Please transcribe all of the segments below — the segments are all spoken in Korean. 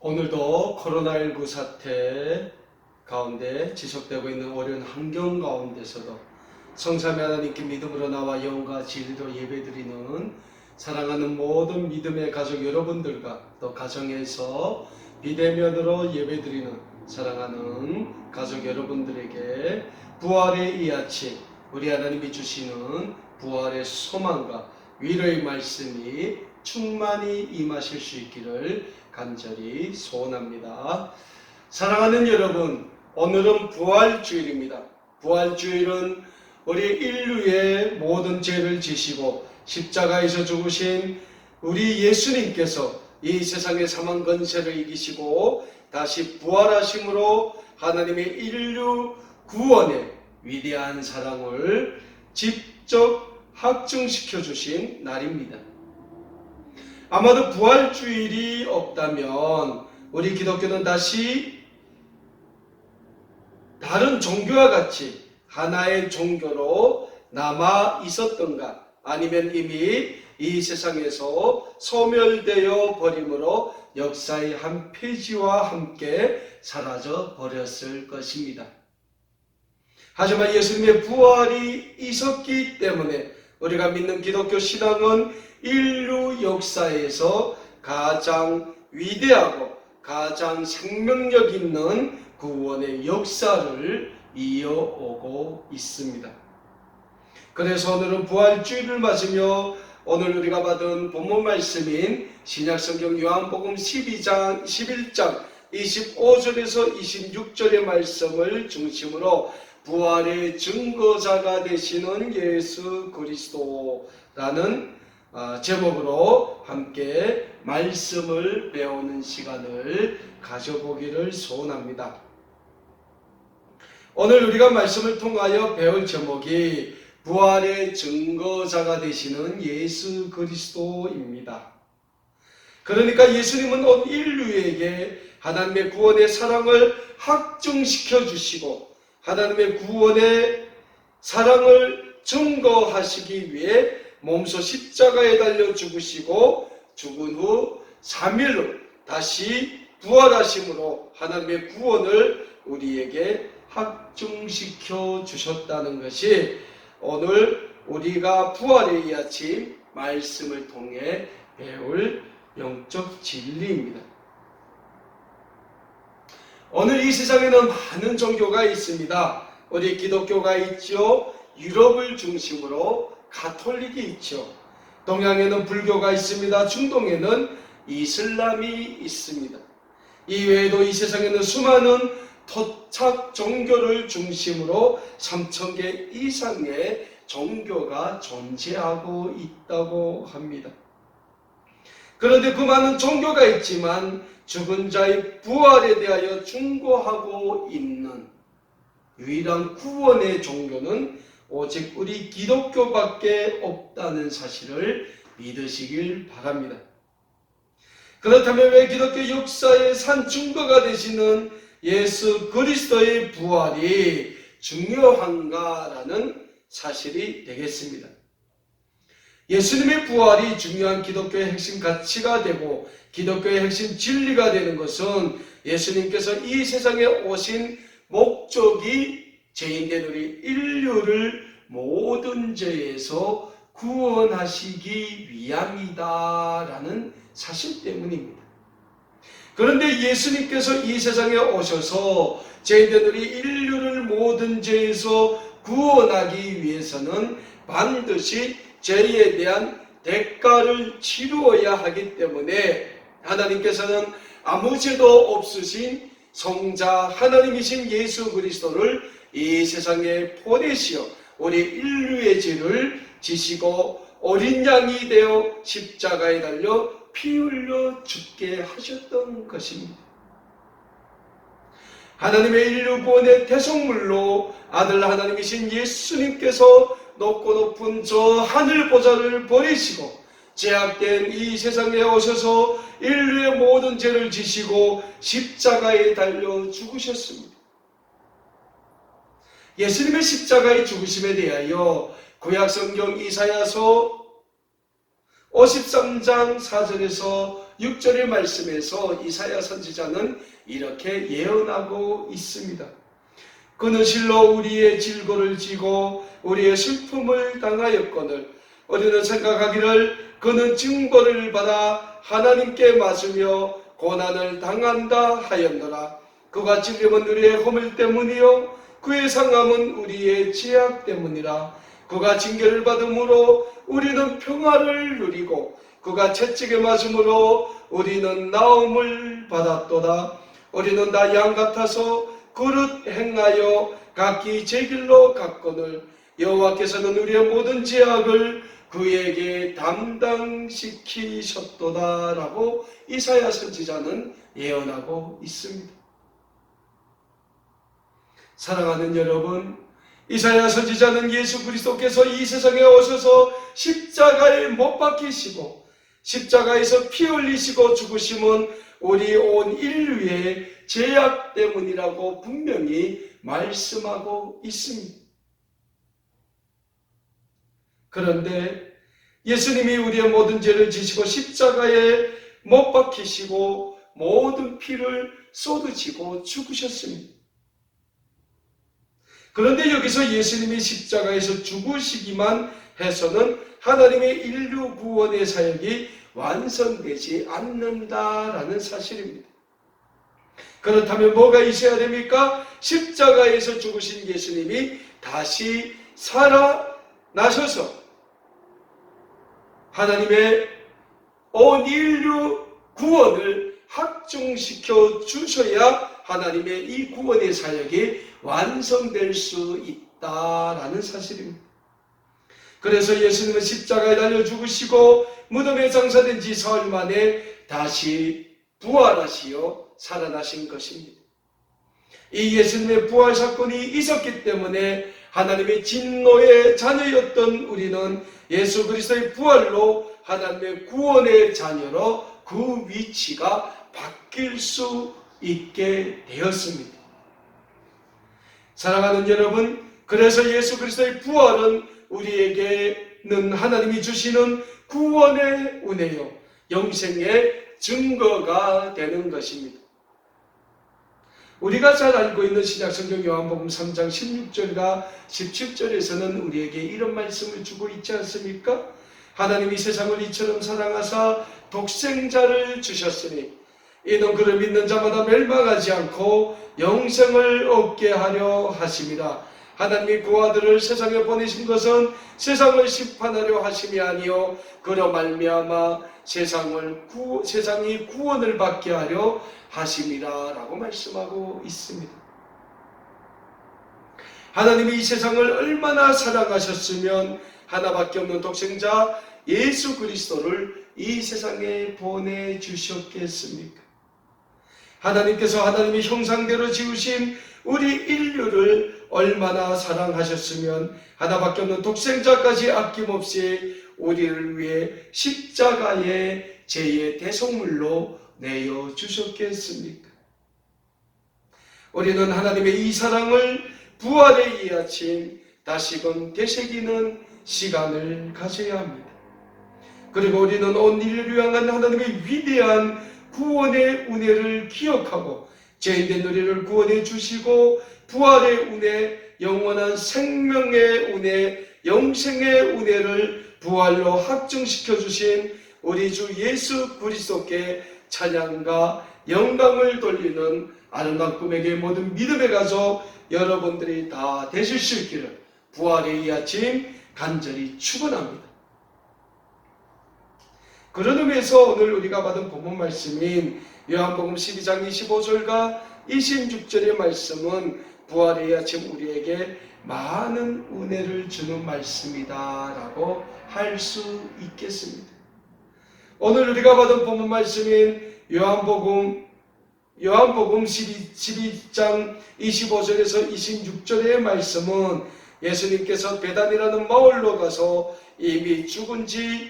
오늘도 코로나19 사태 가운데 지속되고 있는 어려운 환경 가운데서도 성삼위 하나님께 믿음으로 나와 영과 진리로 예배드리는 사랑하는 모든 믿음의 가족 여러분들과 또 가정에서 비대면으로 예배드리는 사랑하는 가족 여러분들에게 부활의 이 아침 우리 하나님이 주시는 부활의 소망과 위로의 말씀이 충만히 임하실 수 있기를 간절히 소원합니다. 사랑하는 여러분, 오늘은 부활주일입니다. 부활주일은 우리 인류의 모든 죄를 지시고 십자가에서 죽으신 우리 예수님께서 이 세상의 사망 권세를 이기시고 다시 부활하심으로 하나님의 인류 구원의 위대한 사랑을 직접 확증시켜 주신 날입니다. 아마도 부활주일이 없다면 우리 기독교는 다시 다른 종교와 같이 하나의 종교로 남아 있었던가, 아니면 이미 이 세상에서 소멸되어 버림으로 역사의 한 페이지와 함께 사라져 버렸을 것입니다. 하지만 예수님의 부활이 있었기 때문에 우리가 믿는 기독교 신앙은 인류 역사에서 가장 위대하고 가장 생명력 있는 구원의 역사를 이어오고 있습니다. 그래서 오늘은 부활주일을 맞으며 오늘 우리가 받은 본문 말씀인 신약성경 요한복음 11장 25절에서 26절의 말씀을 중심으로 부활의 증거자가 되시는 예수 그리스도라는 제목으로 함께 말씀을 배우는 시간을 가져보기를 소원합니다. 오늘 우리가 말씀을 통하여 배울 제목이 부활의 증거자가 되시는 예수 그리스도입니다. 그러니까 예수님은 온 인류에게 하나님의 구원의 사랑을 확증시켜 주시고 하나님의 구원의 사랑을 증거하시기 위해 몸소 십자가에 달려 죽으시고 죽은 후 3일 후 다시 부활하심으로 하나님의 구원을 우리에게 확증시켜 주셨다는 것이 오늘 우리가 부활의 이 아침 말씀을 통해 배울 영적 진리입니다. 오늘 이 세상에는 많은 종교가 있습니다. 우리 기독교가 있죠. 유럽을 중심으로 가톨릭이 있죠. 동양에는 불교가 있습니다. 중동에는 이슬람이 있습니다. 이외에도 이 세상에는 수많은 토착 종교를 중심으로 3,000개 이상의 종교가 존재하고 있다고 합니다. 그런데 그 많은 종교가 있지만 죽은 자의 부활에 대하여 충고하고 있는 유일한 구원의 종교는 오직 우리 기독교밖에 없다는 사실을 믿으시길 바랍니다. 그렇다면 왜 기독교 역사의 산 증거가 되시는 예수 그리스도의 부활이 중요한가라는 사실이 되겠습니다. 예수님의 부활이 중요한 기독교의 핵심 가치가 되고 기독교의 핵심 진리가 되는 것은 예수님께서 이 세상에 오신 목적이 죄인된 우리 인류를 모든 죄에서 구원하시기 위함이다라는 사실 때문입니다. 그런데 예수님께서 이 세상에 오셔서 죄인된 우리 인류를 모든 죄에서 구원하기 위해서는 반드시 죄에 대한 대가를 치루어야 하기 때문에 하나님께서는 아무 죄도 없으신 성자 하나님이신 예수 그리스도를 이 세상에 보내시어 우리 인류의 죄를 지시고 어린 양이 되어 십자가에 달려 피 흘려 죽게 하셨던 것입니다. 하나님의 인류 구원의 대속물로 아들 하나님이신 예수님께서 높고 높은 저 하늘 보좌를 버리시고 죄악된 이 세상에 오셔서 인류의 모든 죄를 지시고 십자가에 달려 죽으셨습니다. 예수님의 십자가의 죽으심에 대하여 구약성경 이사야서 53장 4절에서 6절의 말씀에서 이사야 선지자는 이렇게 예언하고 있습니다. 그는 실로 우리의 질고를 지고 우리의 슬픔을 당하였거늘 우리는 생각하기를 그는 징벌을 받아 하나님께 맞으며 고난을 당한다 하였노라. 그가 찔림은 우리의 허물 때문이요 그의 상함은 우리의 죄악 때문이라. 그가 징계를 받음으로 우리는 평화를 누리고 그가 채찍에 맞음으로 우리는 나음을 받았도다. 우리는 다 양 같아서 그릇 행하여 각기 제 길로 갔거늘 여호와께서는 우리의 모든 죄악을 그에게 담당시키셨도다 라고 이사야 선지자는 예언하고 있습니다. 사랑하는 여러분, 이사야 선지자는 예수 그리스도께서 이 세상에 오셔서 십자가에 못 박히시고 십자가에서 피 흘리시고 죽으심은 우리 온 인류의 죄악 때문이라고 분명히 말씀하고 있습니다. 그런데 예수님이 우리의 모든 죄를 지시고 십자가에 못 박히시고 모든 피를 쏟으시고 죽으셨습니다. 그런데 여기서 예수님이 십자가에서 죽으시기만 해서는 하나님의 인류 구원의 사역이 완성되지 않는다라는 사실입니다. 그렇다면 뭐가 있어야 됩니까? 십자가에서 죽으신 예수님이 다시 살아나셔서 하나님의 온 인류 구원을 확증시켜 주셔야 하나님의 이 구원의 사역이 완성될 수 있다라는 사실입니다. 그래서 예수님은 십자가에 달려 죽으시고 무덤에 장사된 지 사흘 만에 다시 부활하시어 살아나신 것입니다. 이 예수님의 부활 사건이 있었기 때문에 하나님의 진노의 자녀였던 우리는 예수 그리스도의 부활로 하나님의 구원의 자녀로 그 위치가 바뀔 수 있게 되었습니다. 사랑하는 여러분, 그래서 예수 그리스도의 부활은 우리에게는 하나님이 주시는 구원의 은혜요 영생의 증거가 되는 것입니다. 우리가 잘 알고 있는 신약성경 요한복음 3장 16절과 17절에서는 우리에게 이런 말씀을 주고 있지 않습니까? 하나님이 세상을 이처럼 사랑하사 독생자를 주셨으니 이는 그를 믿는 자마다 멸망하지 않고 영생을 얻게 하려 하심이라. 하나님이 그 아들을 세상에 보내신 것은 세상을 심판하려 하심이 아니요 그로 말미암아 세상이 구원을 받게 하려 하심이라 라고 말씀하고 있습니다. 하나님이 이 세상을 얼마나 사랑하셨으면 하나밖에 없는 독생자 예수 그리스도를 이 세상에 보내주셨겠습니까? 하나님께서 하나님의 형상대로 지으신 우리 인류를 얼마나 사랑하셨으면 하나밖에 없는 독생자까지 아낌없이 우리를 위해 십자가의 죄의 대속물로 내어주셨겠습니까? 우리는 하나님의 이 사랑을 부활의 이 아침 다시금 되새기는 시간을 가져야 합니다. 그리고 우리는 온 인류를 향한 하나님의 위대한 구원의 은혜를 기억하고 죄인된 우리를 구원해 주시고 부활의 은혜, 영원한 생명의 은혜, 영생의 은혜를 부활로 확증시켜 주신 우리 주 예수 그리스도께 찬양과 영광을 돌리는 아름다운 꿈에게 모든 믿음의 가족 여러분들이 다 되실 수 있기를 부활의 이 아침 간절히 축원합니다. 그런 의미에서 오늘 우리가 받은 본문 말씀인 요한복음 12장 25절과 26절의 말씀은 부활의 아침 우리에게 많은 은혜를 주는 말씀이다 라고 할 수 있겠습니다. 오늘 우리가 받은 본문 말씀인 요한복음 12장 25절에서 26절의 말씀은 예수님께서 베단이라는 마을로 가서 이미 죽은 지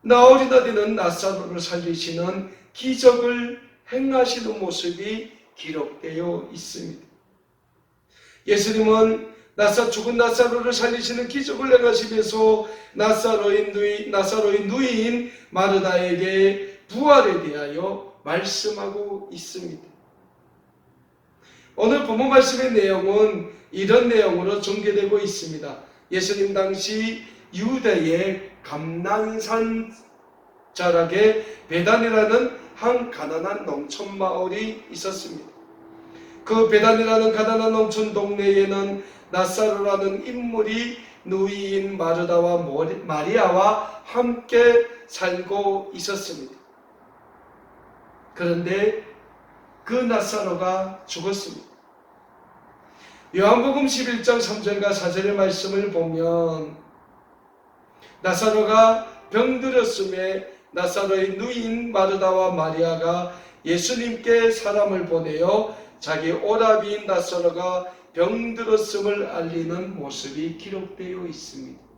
나흘이나 되는 나사로를 살리시는 기적을 행하시는 모습이 기록되어 있습니다. 예수님은 죽은 나사로를 살리시는 기적을 행하시면서 나사로의 누이인 마르다에게 부활에 대하여 말씀하고 있습니다. 오늘 본문 말씀의 내용은 이런 내용으로 전개되고 있습니다. 예수님 당시 유대의 감난산 자락에 베단이라는 한 가난한 농촌 마을이 있었습니다. 그 베단이라는 가난한 농촌 동네에는 나사로라는 인물이 누이인 마르다와 마리아와 함께 살고 있었습니다. 그런데 그 나사로가 죽었습니다. 요한복음 11장 3절과 4절의 말씀을 보면 나사로가 병들었음에 나사로의 누이인 마르다와 마리아가 예수님께 사람을 보내어 자기 오라비인 나사로가 병들었음을 알리는 모습이 기록되어 있습니다.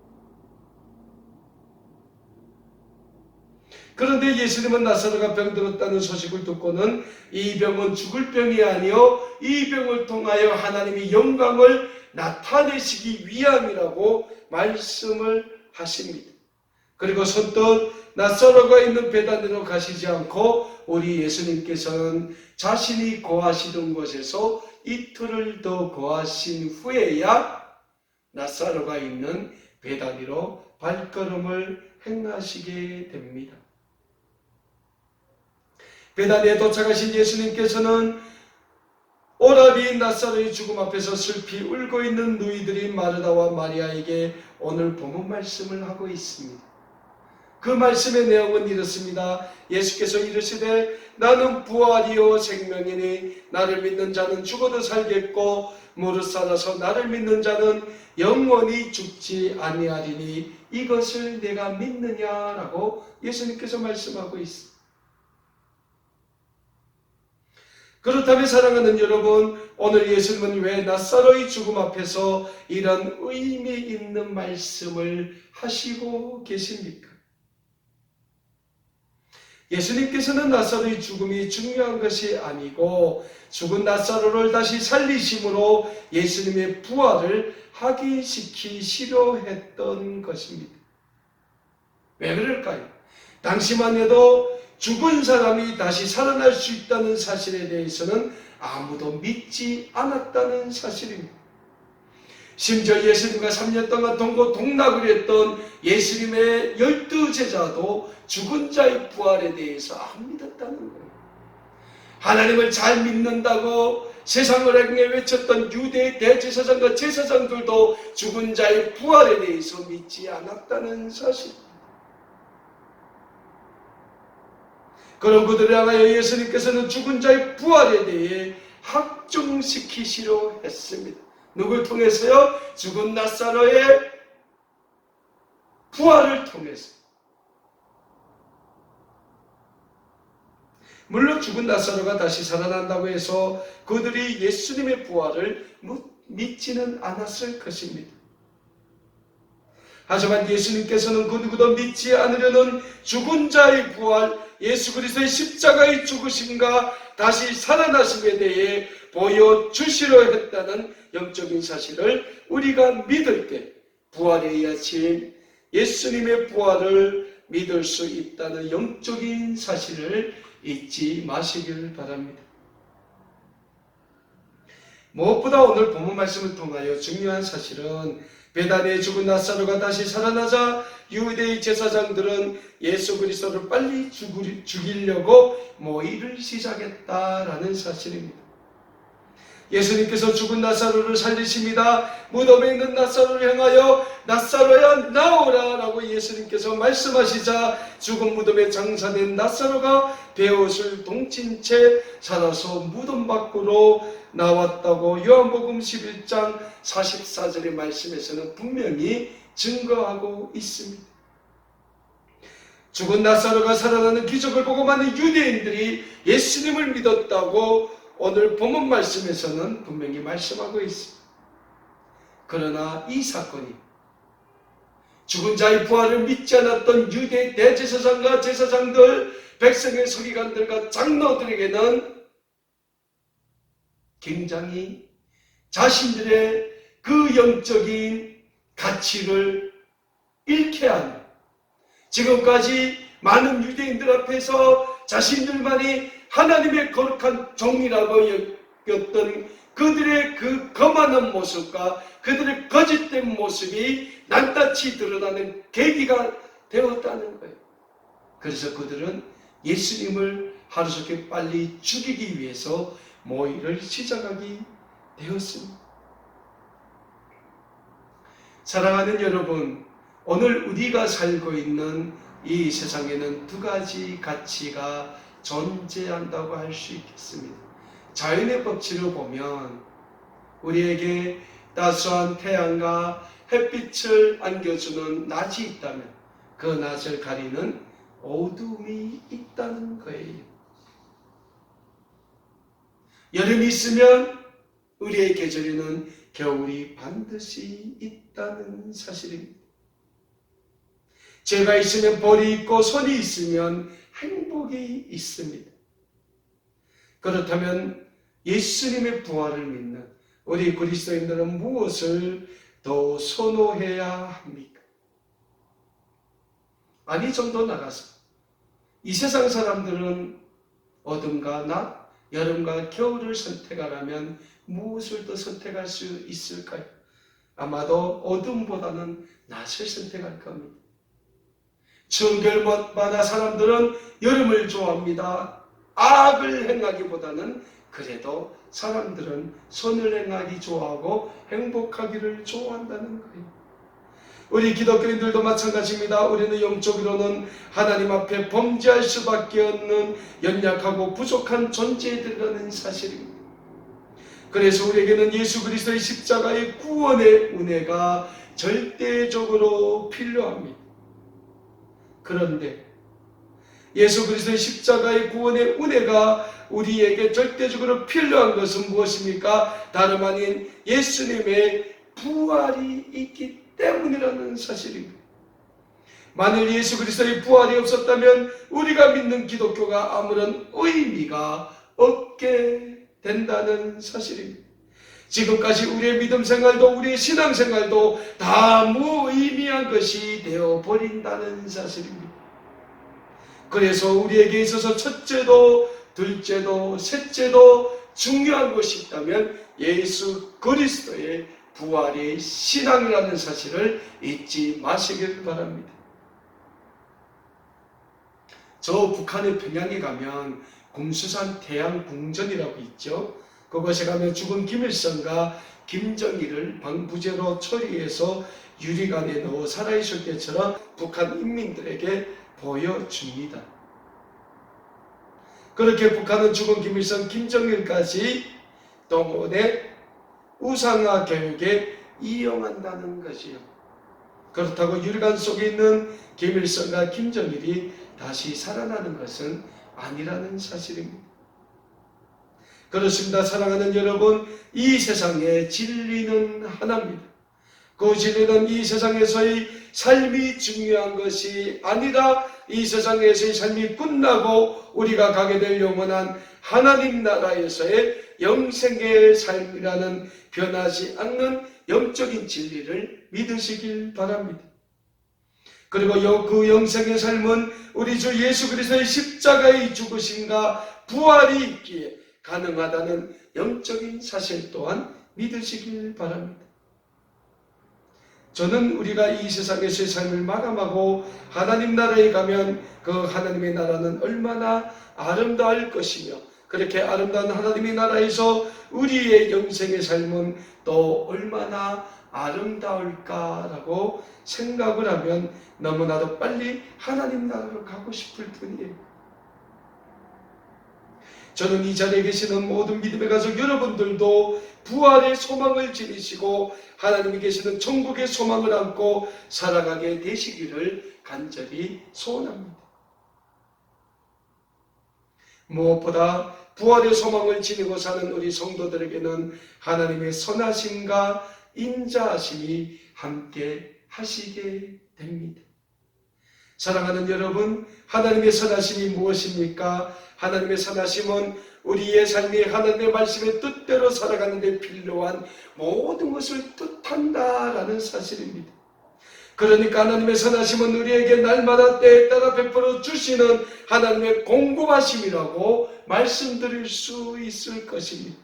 그런데 예수님은 나사로가 병들었다는 소식을 듣고는 이 병은 죽을 병이 아니요 이 병을 통하여 하나님의 영광을 나타내시기 위함이라고 말씀을 하십니다. 그리고 선뜻 나사로가 있는 베다니로 가시지 않고 우리 예수님께서는 자신이 거하시던 곳에서 이틀을 더 거하신 후에야 나사로가 있는 베다니로 발걸음을 행하시게 됩니다. 베다니에 도착하신 예수님께서는 오라비인 나사로의 죽음 앞에서 슬피 울고 있는 누이들인 마르다와 마리아에게 오늘 본문 말씀을 하고 있습니다. 그 말씀의 내용은 이렇습니다. 예수께서 이르시되 나는 부활이요 생명이니 나를 믿는 자는 죽어도 살겠고 무릇 살아서 나를 믿는 자는 영원히 죽지 아니하리니 이것을 내가 믿느냐라고 예수님께서 말씀하고 있습니다. 그렇다면 사랑하는 여러분, 오늘 예수님은 왜 나사로의 죽음 앞에서 이런 의미 있는 말씀을 하시고 계십니까? 예수님께서는 나사로의 죽음이 중요한 것이 아니고 죽은 나사로를 다시 살리심으로 예수님의 부활을 확인시키시려 했던 것입니다. 왜 그럴까요? 당시만 해도 죽은 사람이 다시 살아날 수 있다는 사실에 대해서는 아무도 믿지 않았다는 사실입니다. 심지어 예수님과 3년 동안 동고동락을 했던 예수님의 12제자도 죽은 자의 부활에 대해서 안 믿었다는 거예요. 하나님을 잘 믿는다고 세상을 향해 외쳤던 유대의 대제사장과 제사장들도 죽은 자의 부활에 대해서 믿지 않았다는 사실입니다. 그런 그들을 향하여 예수님께서는 죽은 자의 부활에 대해 확정시키시려 했습니다. 누굴 통해서요? 죽은 나사로의 부활을 통해서. 물론 죽은 나사로가 다시 살아난다고 해서 그들이 예수님의 부활을 믿지는 않았을 것입니다. 하지만 예수님께서는 그 누구도 믿지 않으려는 죽은 자의 부활, 예수 그리스도의 십자가의 죽으심과 다시 살아나심에 대해 보여주시려 했다는 영적인 사실을 우리가 믿을 때 부활에 의하신 예수님의 부활을 믿을 수 있다는 영적인 사실을 잊지 마시길 바랍니다. 무엇보다 오늘 본문 말씀을 통하여 중요한 사실은 베다니에 죽은 나사로가 다시 살아나자 유대의 제사장들은 예수 그리스도를 빨리 죽이려고 모의를 시작했다라는 사실입니다. 예수님께서 죽은 나사로를 살리십니다. 무덤에 있는 나사로를 향하여 나사로야 나오라 라고 예수님께서 말씀하시자 죽은 무덤에 장사된 나사로가 베옷을 동친 채 살아서 무덤 밖으로 나왔다고 요한복음 11장 44절의 말씀에서는 분명히 증거하고 있습니다. 죽은 나사로가 살아나는 기적을 보고 많은 유대인들이 예수님을 믿었다고 오늘 본문 말씀에서는 분명히 말씀하고 있습니다. 그러나 이 사건이 죽은 자의 부활을 믿지 않았던 유대 대제사장과 제사장들, 백성의 서기관들과 장로들에게는 굉장히 자신들의 그 영적인 가치를 잃게 하는, 지금까지 많은 유대인들 앞에서 자신들만이 하나님의 거룩한 종이라고 여겼던 그들의 그 거만한 모습과 그들의 거짓된 모습이 낱낱이 드러나는 계기가 되었다는 거예요. 그래서 그들은 예수님을 하루속히 빨리 죽이기 위해서 모의를 시작하게 되었습니다. 사랑하는 여러분, 오늘 우리가 살고 있는 이 세상에는 두 가지 가치가 존재한다고 할 수 있겠습니다. 자연의 법칙을 보면 우리에게 따스한 태양과 햇빛을 안겨주는 낮이 있다면 그 낮을 가리는 어둠이 있다는 거예요. 여름이 있으면 우리의 계절에는 겨울이 반드시 있다는 사실입니다. 죄가 있으면 벌이 있고 손이 있으면 행복이 있습니다. 그렇다면 예수님의 부활을 믿는 우리 그리스도인들은 무엇을 더 선호해야 합니까? 아니, 좀 더 나가서 이 세상 사람들은 어둠과 낮, 여름과 겨울을 선택하라면 무엇을 더 선택할 수 있을까요? 아마도 어둠보다는 낮을 선택할 겁니다. 추운 겨울마다 사람들은 여름을 좋아합니다. 악을 행하기보다는 그래도 사람들은 선을 행하기 좋아하고 행복하기를 좋아한다는 거예요. 우리 기독교인들도 마찬가지입니다. 우리는 영적으로는 하나님 앞에 범죄할 수밖에 없는 연약하고 부족한 존재들이라는 사실입니다. 그래서 우리에게는 예수 그리스도의 십자가의 구원의 은혜가 절대적으로 필요합니다. 그런데 예수 그리스도의 십자가의 구원의 은혜가 우리에게 절대적으로 필요한 것은 무엇입니까? 다름 아닌 예수님의 부활이 있기 때문이라는 사실입니다. 만일 예수 그리스도의 부활이 없었다면 우리가 믿는 기독교가 아무런 의미가 없게 된다는 사실입니다. 지금까지 우리의 믿음 생활도 우리의 신앙 생활도 다 무의미한 것이 되어버린다는 사실입니다. 그래서 우리에게 있어서 첫째도 둘째도 셋째도 중요한 것이 있다면 예수 그리스도의 부활의 신앙이라는 사실을 잊지 마시길 바랍니다. 저 북한의 평양에 가면 금수산 태양궁전이라고 있죠. 그곳에 가면 죽은 김일성과 김정일을 방부제로 처리해서 유리관에 넣어 살아있을 때처럼 북한 인민들에게 보여줍니다. 그렇게 북한은 죽은 김일성, 김정일까지 동원의 우상화 교육에 이용한다는 것이요. 그렇다고 유리관 속에 있는 김일성과 김정일이 다시 살아나는 것은 아니라는 사실입니다. 그렇습니다. 사랑하는 여러분, 이 세상의 진리는 하나입니다. 그 진리는 이 세상에서의 삶이 중요한 것이 아니라 이 세상에서의 삶이 끝나고 우리가 가게 될 영원한 하나님 나라에서의 영생의 삶이라는 변하지 않는 영적인 진리를 믿으시길 바랍니다. 그리고 그 영생의 삶은 우리 주 예수 그리스도의 십자가의 죽으심과 부활이 있기에 가능하다는 영적인 사실 또한 믿으시길 바랍니다. 저는 우리가 이 세상에서의 삶을 마감하고 하나님 나라에 가면 그 하나님의 나라는 얼마나 아름다울 것이며 그렇게 아름다운 하나님의 나라에서 우리의 영생의 삶은 또 얼마나 아름다울까라고 생각을 하면 너무나도 빨리 하나님 나라로 가고 싶을 뿐이에요. 저는 이 자리에 계시는 모든 믿음의 가족 여러분들도 부활의 소망을 지니시고 하나님이 계시는 천국의 소망을 안고 살아가게 되시기를 간절히 소원합니다. 무엇보다 부활의 소망을 지니고 사는 우리 성도들에게는 하나님의 선하심과 인자하심이 함께 하시게 됩니다. 사랑하는 여러분, 하나님의 선하심이 무엇입니까? 하나님의 선하심은 우리의 삶이 하나님의 말씀의 뜻대로 살아가는 데 필요한 모든 것을 뜻한다라는 사실입니다. 그러니까 하나님의 선하심은 우리에게 날마다 때에 따라 베풀어 주시는 하나님의 공급하심이라고 말씀드릴 수 있을 것입니다.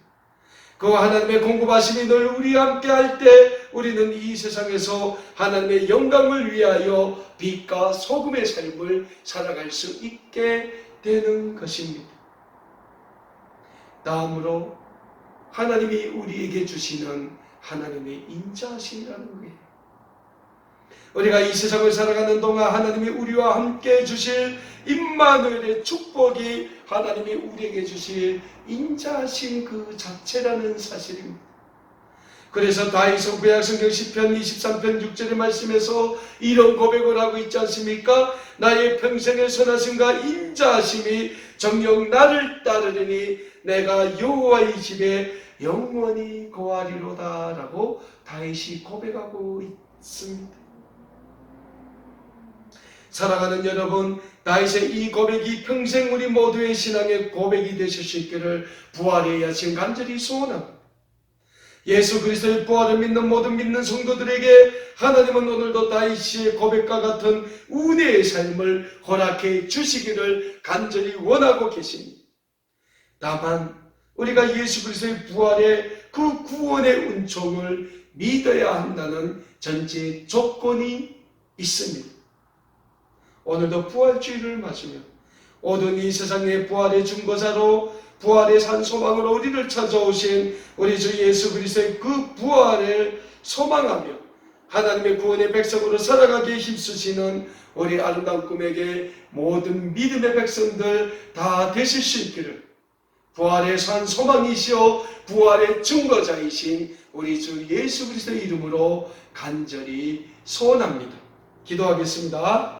그 하나님의 공급하심이 늘 우리와 함께 할 때 우리는 이 세상에서 하나님의 영광을 위하여 빛과 소금의 삶을 살아갈 수 있게 되는 것입니다. 다음으로 하나님이 우리에게 주시는 하나님의 인자하심이라는 거예요. 우리가 이 세상을 살아가는 동안 하나님이 우리와 함께 주실 임마누엘의 축복이 하나님이 우리에게 주실 인자하심 그 자체라는 사실입니다. 그래서 다윗은 구약성경 시편 23편 6절의 말씀에서 이런 고백을 하고 있지 않습니까? 나의 평생의 선하심과 인자하심이 정녕 나를 따르리니 내가 여호와의 집에 영원히 거하리로다 라고 다윗이 고백하고 있습니다. 사랑하는 여러분, 다윗의 이 고백이 평생 우리 모두의 신앙의 고백이 되실 수 있기를 부활의 야신 간절히 소원합니다. 예수 그리스도의 부활을 믿는 모든 믿는 성도들에게 하나님은 오늘도 다윗의 고백과 같은 은혜의 삶을 허락해 주시기를 간절히 원하고 계십니다. 다만 우리가 예수 그리스도의 부활의 그 구원의 은총을 믿어야 한다는 전제 조건이 있습니다. 오늘도 부활주의를 맞으며 어두운 이 세상의 부활의 중보자로 부활의 산 소망으로 우리를 찾아오신 우리 주 예수 그리스도의 그 부활을 소망하며 하나님의 구원의 백성으로 살아가기에 힘쓰시는 우리 아름다운 꿈에게 모든 믿음의 백성들 다 되실 수 있기를 부활의 산 소망이시오 부활의 증거자이신 우리 주 예수 그리스도의 이름으로 간절히 소원합니다. 기도하겠습니다.